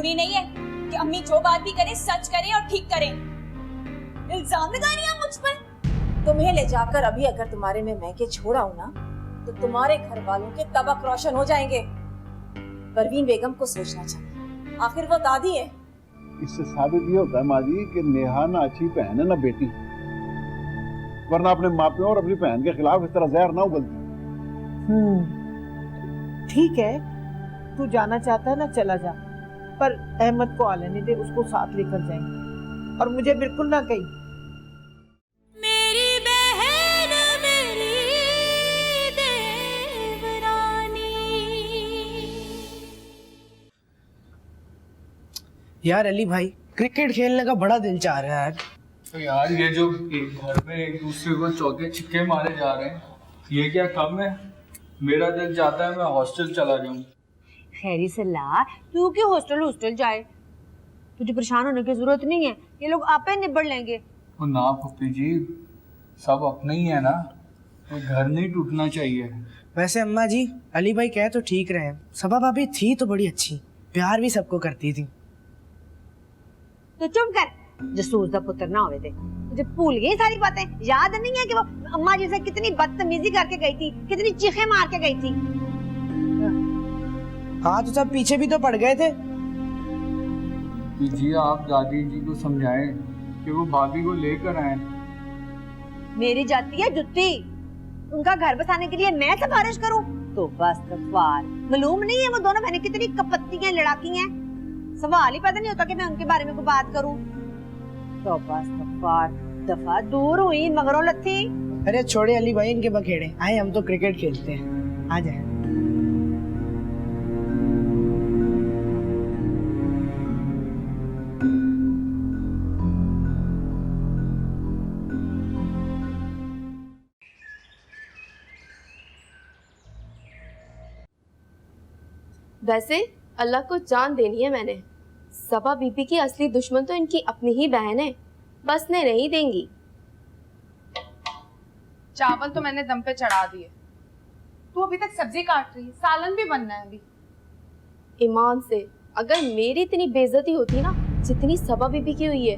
जरूरी नहीं है कि अम्मी जो बात भी करे सच करे और ठीक करे। इल्जाम लगा रही है मुझ पर। तुम्हें ले जाकर अभी अगर तुम्हारे में मैके छोड़ा हूं ना तो तुम्हारे घर वालों के तबक रोशन हो जाएंगे। परवीन बेगम को सोचना चाहिए, आखिर वो दादी है। इससे साबित ये होता है माँ जी कि नेहा ना अच्छी बहन है ना बेटी, वरना अपने मापियों और अपनी बहन के खिलाफ इस तरह जहर ना उगलती। ठीक है, तू जाना चाहता है ना चला जा, पर अहमद को आने नहीं दे, उसको साथ लेकर जाएंगे। और मुझे बिल्कुल ना कही। मेरी बहन मेरी देवरानी। यार अली भाई, क्रिकेट खेलने का बड़ा दिल चाह रहा है यार। तो यार ये जो घर में एक दूसरे को चौके छिक्के मारे जा रहे हैं, ये क्या कम है? मेरा दिल चाहता है मैं हॉस्टल चला जाऊं। खैरी से ला, तू क्यों हॉस्टल जाए? तुझे परेशान होने की जरूरत नहीं है, ये लोग आपे निबड़ लेंगे। और ना पप्पी जी, सब अपने ही है ना, तो घर नहीं टूटना चाहिए। वैसे अम्मा जी, अली भाई कह तो ठीक रहे हैं, सबा भाभी थी तो बड़ी अच्छी, प्यार भी सबको करती थी। तो चुप कर, जसूस दा पुत्र ना होवे ते। तुझे भूल गई सारी बातें? याद नहीं है कि वो अम्मा जी से कितनी बदतमीजी करके गई थी, कितनी चीखें मार के गई थी? हाँ तो सब पीछे भी तो पड़ गए थे। जी आप दादी जी को समझाएं कि वो भाभी को लेकर आए। मेरी जाती है जुत्ती, उनका घर बसाने के लिए मैं सिफारिश करूं? तो बस गफ्फार, मालूम नहीं है वो दोनों बहनें कितनी कपत्ती हैं, लड़ाकी हैं। सवाल ही पता नहीं होता कि मैं उनके बारे में कोई बात करूं। तो बस गफ्फार, दफा दूर हुई मगरों लथी। अरे छोड़े अली भाई इनके बखेड़े, आए हम तो क्रिकेट खेलते हैं, आ जाए। वैसे अल्लाह को जान देनी है मैंने। सबा बीबी की असली दुश्मन तो इनकी अपनी ही बहन है, बसने नहीं देंगी। चावल तो मैंने दम पे चढ़ा दिए, तू अभी तक सब्जी काट रही है, सालन भी बनना है अभी। ईमान से अगर मेरी इतनी बेइज्जती होती ना जितनी सबा बीबी की हुई है,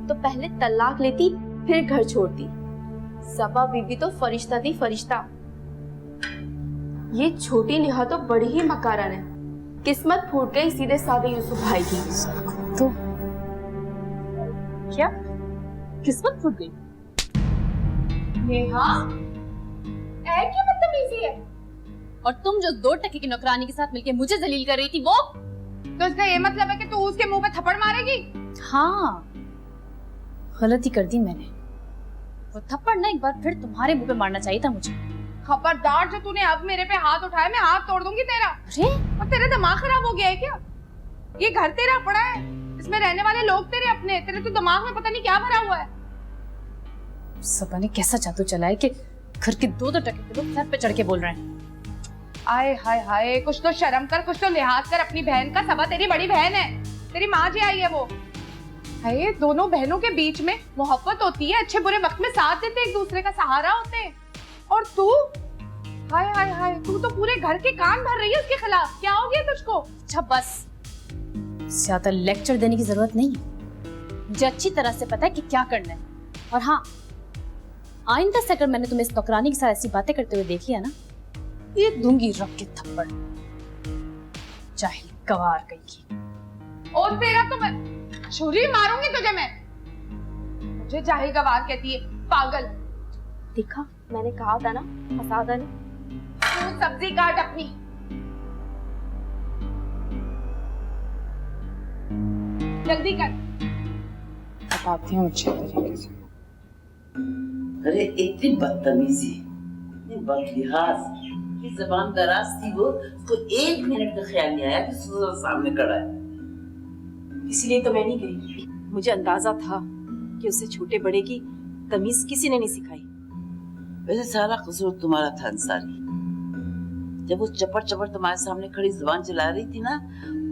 तो पहले तलाक लेती फिर घर छोड़ती। सबा बीबी तो फरिश्ता थी, फरिश्ता। ये छोटी नेहा तो बड़ी ही मकारन है, किस्मत फूट गई सीधे साधे यूसुफ भाई की। तो क्या किस्मत फूट गई? नेहा, ऐ क्या बदतमीजी है? और तुम जो 2 टके की नौकरानी के साथ मिलकर मुझे जलील कर रही थी वो? तो इसका ये मतलब है कि तू उसके मुंह पे थप्पड़ मारेगी? हाँ, गलती कर दी मैंने। वो थप्पड़ ना एक बार फिर तुम्हारे मुंह पे मारना चाहिए था मुझे। खबरदार, जो तूने अब मेरे पे हाथ उठाया मैं हाथ तोड़ दूंगी तेरा। अरे और तेरा दिमाग खराब हो गया है क्या? ये घर तेरा पड़ा है, इसमें रहने वाले लोग तेरे अपने, तेरे तो दिमाग में पता नहीं क्या भरा हुआ है। सबा ने कैसा जादू चलाया कि घर के 2 टके के लोग सर पे चढ़ के बोल रहे हैं। आए हाय हाय, कुछ तो शर्म कर, कुछ तो लिहाज कर अपनी बहन का। सबा तेरी बड़ी बहन है, तेरी माँ जी आई है वो। हाय, दोनों बहनों के बीच में मोहब्बत होती है, अच्छे बुरे वक्त में साथ देते, एक दूसरे का सहारा होते हैं। और तू, हाय हाय हाय, तू तो पूरे घर के कान भर रही है उसके खिलाफ। क्या हो गया तुझको? अच्छा बस, ज्यादा लेक्चर देने की जरूरत नहीं है। मुझे अच्छी तरह से पता है कि क्या करना है। और हाँ, आइंदा से अगर मैंने तुम्हें इस नौकरानी के साथ ऐसी बातें करते हुए देख लिया ना, ये दूंगी रख के थप्पड़। जाहिल गवार कहीं। और तेरा तो मैं छुरी मारूंगी तुझे मैं। मुझे जाहिल गवार कहती है, पागल। देखा, मैंने कहा था ना, फसादा नहीं। तू सब्जी काट अपनी। जल्दी कर। बताती हूँ अच्छे तरीके से। अरे इतनी बदतमीजी, इतनी बदलिहाज, की ज़बान दराज थी वो, उसको 1 मिनट का ख्याल नहीं आया कि सूरज सामने खड़ा है। इसलिए तो मैं नहीं गई, मुझे अंदाजा था कि उसे छोटे बड़े की तमीज किसी ने नहीं सिखाई। वैसे सारा कसूर तुम्हारा था अंसारी। जब वो चपड़ चपड़ तुम्हारे सामने खड़ी जुबान चला रही थी ना,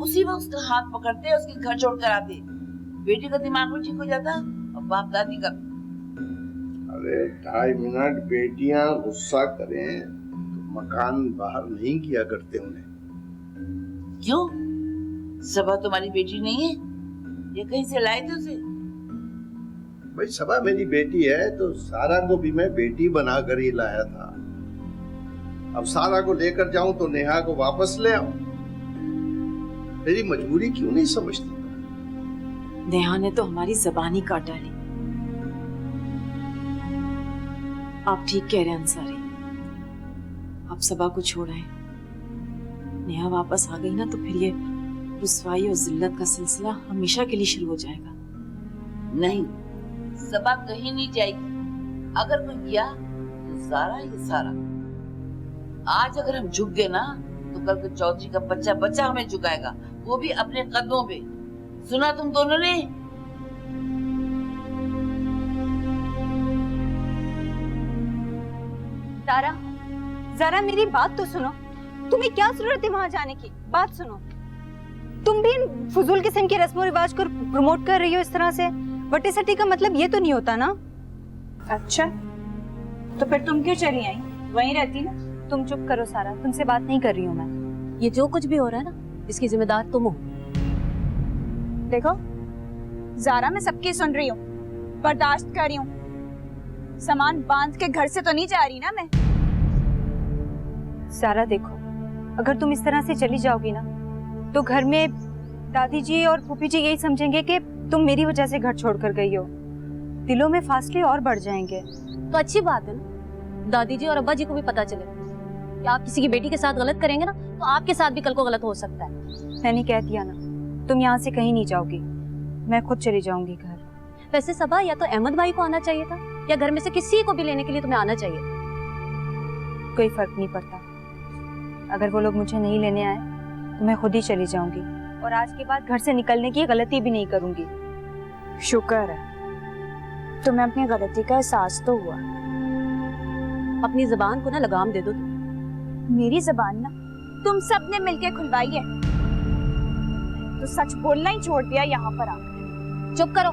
उसी वक्त उसका हाथ पकड़ते, उसके घर छोड़ कर आते। बेटी का दिमाग भी ठीक हो जाता और बाप दादी का। अरे 2.5 मिनट बेटियां गुस्सा करें तो मकान बाहर नहीं किया करते उन्हें। क्यों? सबा तुम्हारी बेटी नहीं है? ये कहीं से लाए थे उसे? भाई सबा मेरी बेटी है तो सारा को भी मैं बेटी बनाकर ही लाया था। अब सारा को लेकर जाऊं तो नेहा को वापस ले आऊं। मेरी मजबूरी क्यों नहीं समझती? नेहा ने तो हमारी जबान ही काट डाली। आप ठीक कह रहे हैं अंसारी, आप सबा को छोड़ आए। नेहा वापस आ गई ना तो फिर ये रुसवाई और जिल्लत का सिलसिला हमेशा के लिए शुरू हो जाएगा। नहीं, सबा कहीं नहीं जाएगी। अगर कोई गया तो सारा ही सारा। आज अगर हम झुक गए ना तो कल को चौधरी का बच्चा बच्चा हमें झुकाएगा, वो भी अपने कदमों पे। सुना तुम दोनों ने? तारा, जरा मेरी बात तो सुनो। तुम्हें क्या जरूरत है वहां जाने की? बात सुनो। तुम भी इन फजूल किस्म के रस्मों रिवाज को प्रमोट कर रही हो इस तरह से। वट्टी सट्टी का मतलब ये तो नहीं होता ना। अच्छा, तो फिर तुम क्यों चली आई? वहीं रहती ना। तुम चुप करो सारा, तुमसे बात नहीं कर रही हूँ मैं। ये जो कुछ भी हो रहा है ना, इसकी जिम्मेदार तुम हो। देखो जारा, मैं सबकी सुन रही हूँ, बर्दाश्त कर रही हूँ। सामान बांध के घर से तो नहीं जा रही ना मैं। सारा देखो, अगर तुम इस तरह से चली जाओगी ना तो घर में दादी जी और फूफी जी यही समझेंगे कि तुम मेरी वजह से घर छोड़कर गई हो। दिलों में फासले और बढ़ जाएंगे। तो अच्छी बात है ना, दादी जी और अब्बा जी को भी पता चले कि आप किसी की बेटी के साथ गलत करेंगे ना तो आपके साथ भी कल को गलत हो सकता है। मैंने कह दिया ना, तुम यहाँ से कहीं नहीं जाओगी, मैं खुद चली जाऊंगी घर। वैसे सबा, या तो अहमद भाई को आना चाहिए था या घर में से किसी को भी लेने के लिए तुम्हें आना चाहिए। कोई फर्क नहीं पड़ता। अगर वो लोग मुझे नहीं लेने आए तो मैं खुद ही चली जाऊंगी, और आज के बाद घर से निकलने की गलती भी नहीं करूंगी। शुक्र है तुम्हें अपनी गलती का एहसास तो हुआ। अपनी जुबान को ना लगाम दे दो तुम। मेरी जबान ना तुम सब ने मिलकर खुलवाई है, तो सच बोलना ही छोड़ दिया यहाँ पर आकर। चुप करो।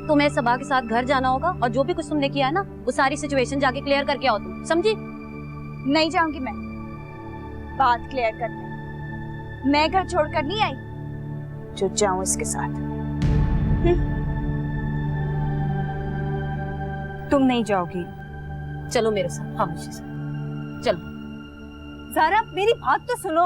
तुम्हें सबा के साथ घर जाना होगा और जो भी कुछ तुमने किया है ना वो सारी सिचुएशन जाके क्लियर करके आओ तुम, समझी? नहीं जाऊंगी मैं बात क्लियर करने। मैं घर छोड़कर नहीं आई जो जाऊं इसके साथ। तुम नहीं जाओगी। चलो मेरे साथ, खामोशी से चलो। ज़ारा, मेरी बात तो सुनो।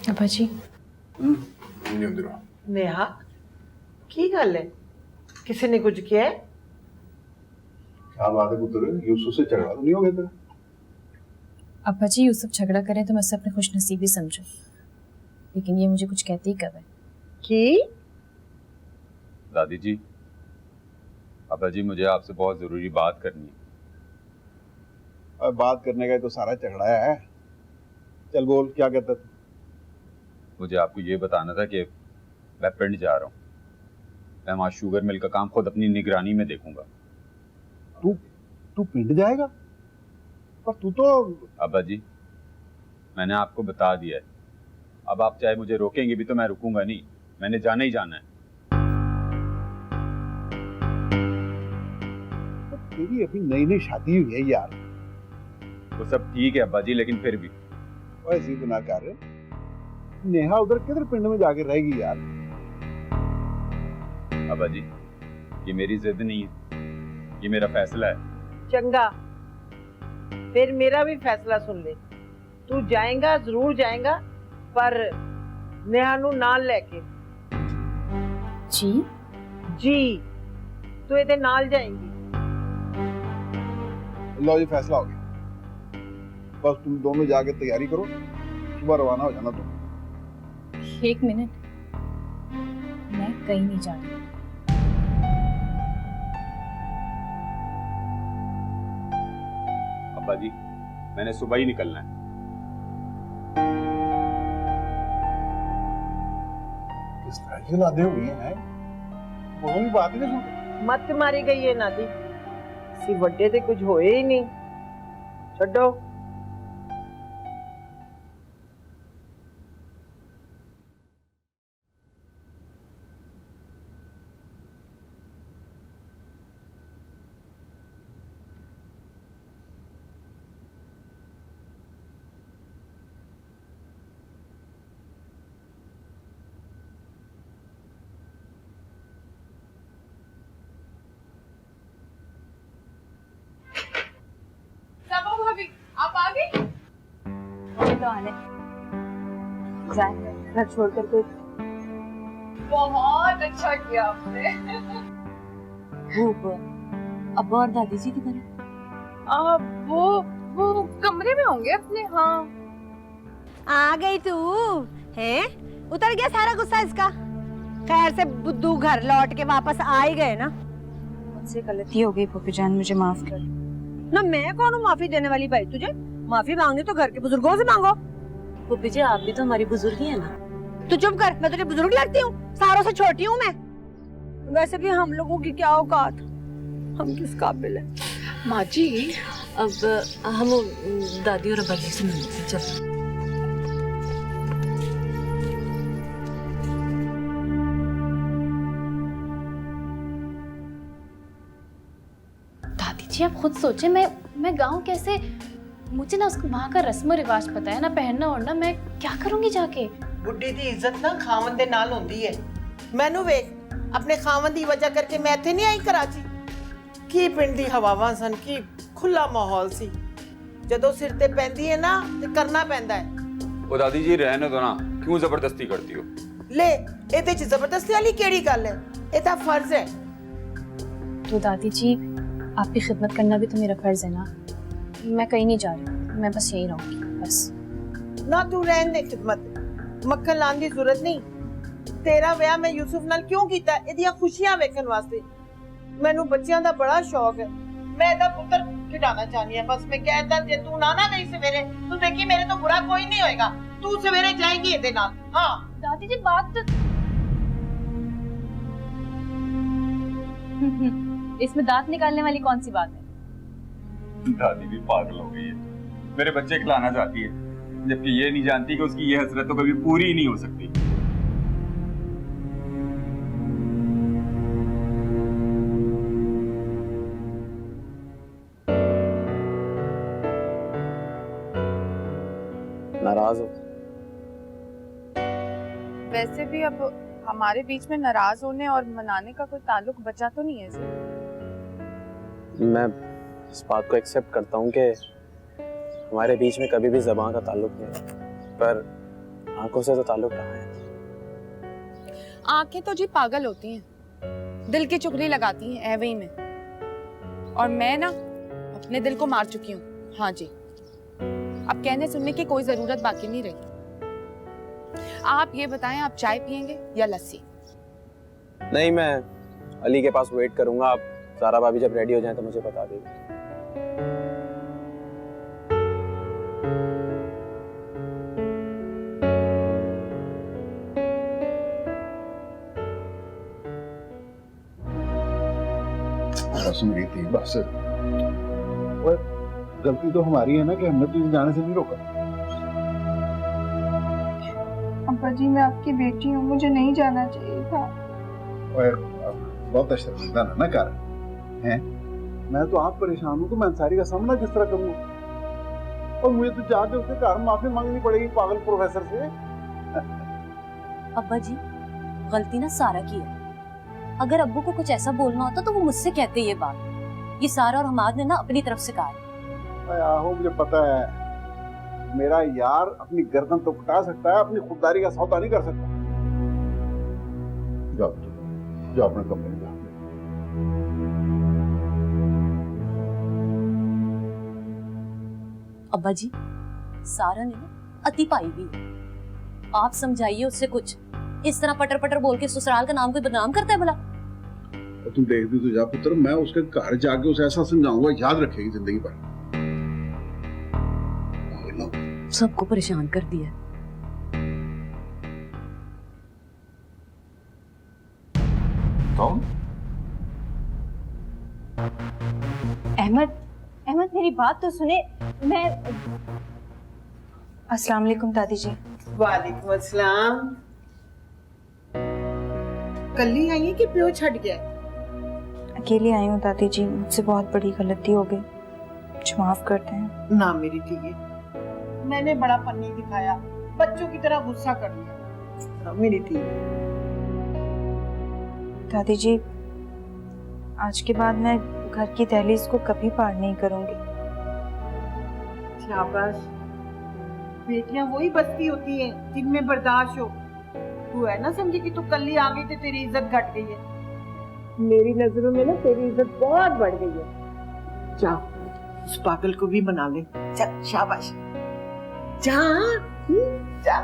अब्बा जी। नेहा, की गल है? किसी ने कुछ किया है? क्या बात है पुत्र, यूसुफ से झगड़ा तो नहीं हो गया तेरा? अब्बा जी, यूसुफ झगड़ा करे तो मैं उससे अपनी खुशनसीबी समझूं, लेकिन ये मुझे कुछ कहते ही कब है। की? दादी जी, अब्बा जी, मुझे आपसे बहुत जरूरी बात करनी है। अब बात करने का तो सारा झगड़ाया है। चल बोल, क्या कहता तू? मुझे आपको ये बताना था कि मैं पिंड जा रहा हूँ। मैं वहाँ शुगर मिल का काम खुद अपनी निगरानी में देखूंगा। तू पिंड जाएगा? पर तू तो... अब्बा जी, मैंने आपको बता दिया है। अब आप चाहे मुझे रोकेंगे भी तो मैं रुकूंगा नहीं। मैंने जाना ही जाना है। तो तेरी अभी नई नई शादी हुई है यार। वो सब ठीक है अब्बा जी, लेकिन फिर भी ऐसी तो ना कर। नेहा उधर किधर पिंड में जाके रहेगी यार? अब्बा जी, ये मेरी जिद नहीं है, ये मेरा फैसला है। चंगा, फिर मेरा भी फैसला सुन ले। तू जाएगा, जरूर जाएगा, पर नेहा नू नाल लेके। जी जी, तू ਇਹਦੇ नाल जाएंगी। लो, ये फैसला हो गया। बस तुम दोनों जाके तैयारी करो, सुबह रवाना हो जाना तुम। एक मिनट, मैं कहीं नहीं जा रही। अब्बा जी, मैंने सुबह ही निकलना है। किस तरह की लादे हुई हैं? वो भी बात ही नहीं सुनते। मत मारी गई है नादी। सी ਵੱਡੇ ਤੇ कुछ होए ही नहीं। ਛੱਡੋ। तो आने जाए घर छोड़कर कोई। बहुत अच्छा किया आपने। अब्बा और दादी जी किधर है? वो कमरे में होंगे अपने। हाँ आ गई तू है? उतर गया सारा गुस्सा इसका। खैर से बुद्धू घर लौट के वापस आ ही गए ना। मुझसे गलती हो गई पुप्पी जान, मुझे माफ कर। ना मैं कौन हूँ माफी देने वाली भाई? तुझे माफी मांगनी तो घर के बुजुर्गों से मांगो। पुप्पी जी आप भी तो हमारी बुजुर्ग ही है ना। तू चुप कर, मैं तुझे बुजुर्ग लगती हूँ? सारों से छोटी हूँ मैं। वैसे भी हम लोगों की क्या औकात, हम किस काबिल है? माँ जी अब हम दादी और अब्बा जी से मिलते हैं। चलो दादी जी आप खुद सोचे, मैं गाँव कैसे, मुझे ना उसको वहाँ का रस्म रिवाज पता है ना, पहनना ओढ़ना, मैं क्या करूँगी जाके? बुढ़ी दी इज्जत ना खावन दे नाल होंदी है। मैनू वेख अपने खावन दी वजह करके मैं इत्थे नहीं आई कराची। की पिंड दी हवावां सन, की खुला माहौल सी। जदों सिर ते पैंदी है ना ते करना पैंदा है। ओ दादी जी रहने दो ना, क्यों जबरदस्ती करती हो? ले एदे च जबरदस्ती वाली केड़ी गल है? ए तां फर्ज है। तो दादी जी आपकी खिदमत करना भी तो मेरा फर्ज है ना। मैं कहीं नहीं जा रही, मैं बस यहीं रहूंगी बस। ना तू रहन दे खिदमत, मक्खन लान दी जरूरत नहीं। तेरा ब्याह मैं यूसुफ नाल क्यों कीता? एदियां खुशियां वेखन वास्ते। मैनू बच्चियां दा बड़ा शौक है, मैं एदा पुत्र खिडाना चाहनी है। बस मैं कहता जे तू ना गई सवेरे, तू देखी मेरे तो बुरा कोई नहीं होएगा। तू सवेरे जाएगी एदे नाल। हां दादी जी बात तो इसमें दांत निकालने वाली कौन सी बात है? दादी भी पागल हो गई है, मेरे बच्चे खिलाना चाहती है, जबकि ये नहीं जानती कि उसकी ये हसरत तो कभी पूरी ही नहीं हो सकती। नाराज हो? वैसे भी अब हमारे बीच में नाराज होने और मनाने का कोई ताल्लुक बचा तो नहीं है जी। मैं इस बात को एक्सेप्ट करता हूँ कि हमारे बीच में कभी भी ज़बान का ताल्लुक नहीं, पर आंखों से तो ताल्लुक रहा है। आंखें तो जी पागल होती हैं, दिल की चुगली लगाती हैं ऐवे ही में। और मैं ना अपने दिल को मार चुकी हूँ। हाँ जी, अब कहने सुनने की कोई जरूरत बाकी नहीं रही। आप ये बताएं, आप चाय पियेंगे या लस्सी? नहीं, मैं अली के पास वेट करूंगा। आप सारा भाभी जब रेडी हो जाए तो मुझे बता देगी। रस्म ये थी बस। वो गलती तो हमारी है ना कि हमने तुझे जाने से नहीं रोका। अब्बा जी मैं आपकी बेटी हूँ, मुझे नहीं जाना चाहिए था। बहुत शर्मिंदा ना कर हैं। मैं तो आप परेशान हूँ तो मैं अंसारी का सामना किस तरह करूँगा? और मुझे तो जाके उसके घर माफी मांगनी पड़ेगी पागल प्रोफेसर से। अब्बा जी गलती ना सारा की है। अगर अब्बू को कुछ ऐसा बोलना होता तो वो मुझसे कहते ये बात। ये सारा और हमाद ने ना अपनी तरफ से कहा। आहो मुझे पता है, मेरा यार अपनी गर्दन तो कटा सकता है, अपनी खुददारी का सौदा नहीं कर सकता। जाओ जाओ अपने कमरे में जाओ। अब्बा जी सारा ने ना अति पाई भी है, आप समझाइए उससे कुछ। इस तरह पटर पटर बोल के ससुराल का नाम कोई बदनाम करता है भला? तो तुम देख भी तो जा पुत्र, मैं उसके घर जाके उसे ऐसा समझाऊंगा, याद रखेगी जिंदगी भर। सबको परेशान कर दिया। कौन? अहमद मेरी बात तो सुने। मैं अस्सलाम वालेकुम दादी जी। वालेकुम अस्सलाम। कल्ली आई है कि प्यो छड़ गया? अकेली आई हूँ दादी जी, मुझसे बहुत बड़ी गलती हो गई, मुझे माफ कर दें। ना मेरी थी, मैंने बड़ा पन्नी दिखाया, बच्चों की तरह गुस्सा कर लिया। मेरी थी। दादी जी आज के बाद मैं घर की दहलीज को कभी पार नहीं करूंगी। शाबाश, बेटियां वही बस्ती होती हैं जिनमें बर्दाश्त हो। तू है ना समझी कि तू कल ही आ गई तो तेरी इज्जत घट गई है। मेरी नजरों में ना तेरी इज्जत बहुत बढ़ गई है। जा उस पागल को भी मना ले। चल शाबाश, जा जा।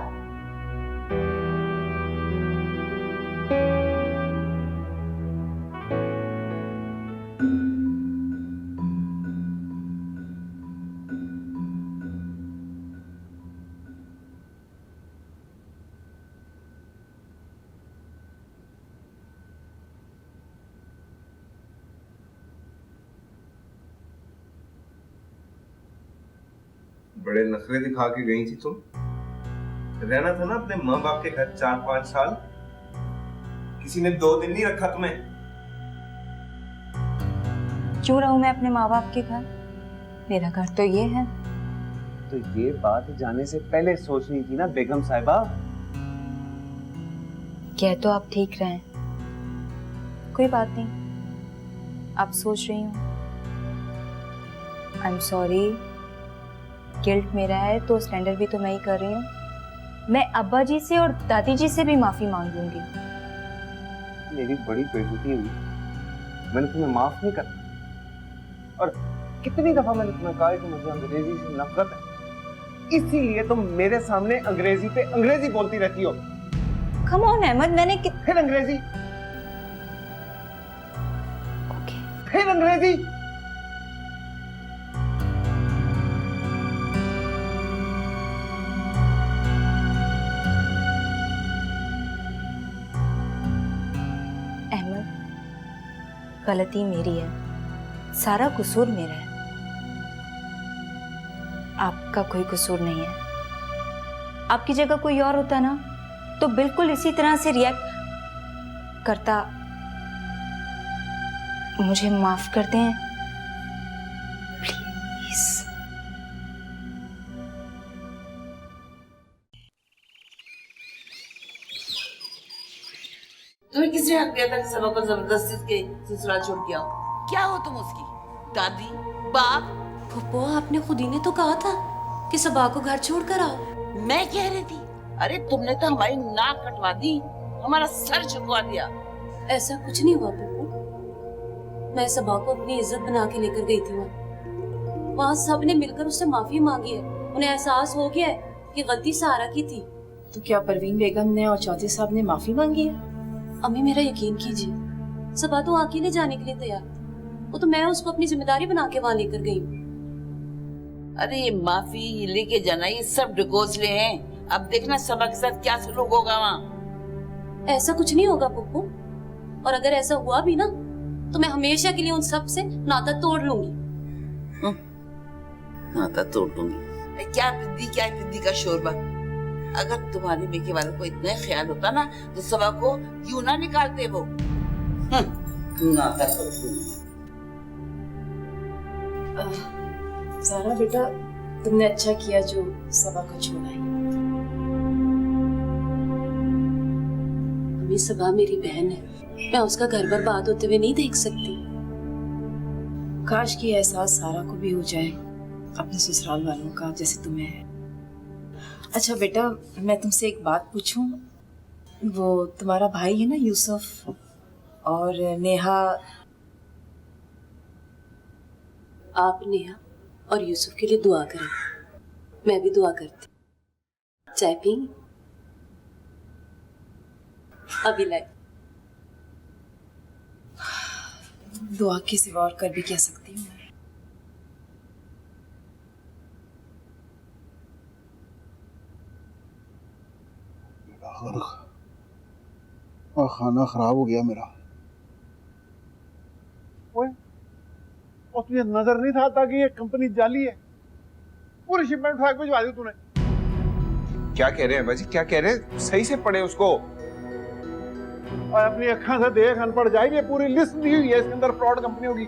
बड़े नखरे दिखा के गई थी तुम। रहना था ना अपने माँ बाप के घर 4-5 साल। किसी ने 2 दिन नहीं रखा तुम्हें। क्यों रहूं मैं अपने माँ बाप के घर? मेरा घर तो ये है। तो ये बात जाने से पहले सोचनी थी ना बेगम साहिबा। कह तो आप ठीक रहे, कोई बात नहीं, आप सोच रही हूँ। आई एम सॉरी, गिल्ट मेरा है तो स्टैंडर्ड भी तो मैं ही कर रही हूँ। मैं अब्बा जी से और दादी जी से भी माफी मांग लूंगी। मेरी बड़ी बेइज्जती हुई, मैंने तुम्हें माफ नहीं कर। और कितनी दफा मैंने तुम्हें कहा कि मुझे अंग्रेजी से नफरत है, इसीलिए तुम मेरे सामने अंग्रेजी पे अंग्रेजी बोलती रहती हो। कम ऑन अहमद, मैंने फिर अंग्रेजी, फिर अंग्रेजी। गलती मेरी है, सारा कसूर मेरा है, आपका कोई कसूर नहीं है। आपकी जगह कोई और होता ना तो बिल्कुल इसी तरह से रिएक्ट करता। मुझे माफ कर दें प्लीज। तुम्हें किसने हक दिया था कि सबा को जबरदस्ती के ससुराल छोड़ के आओ? क्या हो तुम उसकी? दादी, बाप? फुप्पो, आपने खुद ही ने तो कहा था कि सबा को घर छोड़ कर आओ। मैं कह रही थी, अरे तुमने तो हमारी नाक कटवा दी, हमारा सर झुकवा दिया। ऐसा कुछ नहीं हुआ पप्पू, मैं सबा को अपनी इज्जत बना के लेकर गई थी। वहाँ सब ने मिलकर उससे माफी मांगी है। उन्हें एहसास हो गया है कि गलती सारा की थी। तो क्या परवीन बेगम ने और चौधरी साहब ने माफी मांगी है? अम्मी मेरा यकीन कीजिए, सबा तो अकेले जाने के लिए तैयार थी। वो तो मैं उसको अपनी जिम्मेदारी बना के वहाँ लेकर गई हूँ। अरे ये माफी लेके जाना ये सब ढकोसले हैं। अब देखना सबा के साथ क्या सलूक होगा वहाँ। ऐसा कुछ नहीं होगा पप्पू, और अगर ऐसा हुआ भी ना तो मैं हमेशा के लिए उन सब से नाता तोड़ लूंगी। नाता तोड़ लूंगी? क्या पिद्दी का शोरबा। अगर तुम्हारे बेटे वालों को इतना ख्याल होता ना तो सबा को यूं ना निकालते वो। नाता तोड़ लूंगी। सारा बेटा, तुमने अच्छा किया जो सबा को छोड़ा है। अम्मी, सबा मेरी बहन है, मैं उसका घर बर्बाद होते हुए नहीं देख सकती। काश कि एहसास सारा को भी हो जाए अपने ससुराल वालों का जैसे तुम्हें है। अच्छा बेटा, मैं तुमसे एक बात पूछूं? वो तुम्हारा भाई है ना यूसुफ, और नेहा। आप नेहा और यूसुफ के लिए दुआ करें, मैं भी दुआ करती। चाय पिएंगी? अभी लाए। दुआ के सिवा और कर भी क्या सकती हूँ? खाना खराब हो गया मेरा। ओए, और तुझे नजर नहीं था कि ये कंपनी जाली है? पूरी शिपमेंट फेंक भिजवा दी तूने। क्या कह रहे हैं बाजी, क्या कह रहे हैं? सही से पढ़े उसको। और अपनी अक्खा से देख, अनपढ़ जाएगी। पूरी लिस्ट दी हुई है, इसके अंदर फ्रॉड कंपनी होगी।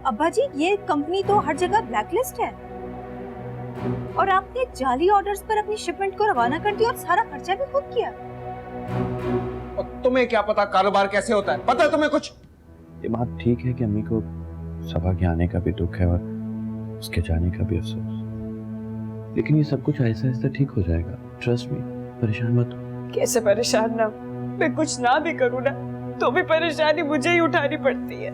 अब्बा जी, ये कंपनी तो हर जगह ब्लैकलिस्ट है, और आपने जाली ऑर्डर्स पर अपनी शिपमेंट को रवाना कर दिया और सारा खर्चा भी खुद किया। और तुम्हें क्या पता कारोबार कैसे होता है? पता है तुम्हें कुछ? ये बात ठीक है कि अम्मी को सबा के आने का भी दुख है और उसके जाने का भी अफसोस, लेकिन ये सब कुछ आहिस्ता आहिस्ता ठीक हो जाएगा। ट्रस्ट मी, परेशान मत हो। कैसे परेशान ना, मैं कुछ ना भी करूँ ना तो भी परेशानी मुझे ही उठानी पड़ती है।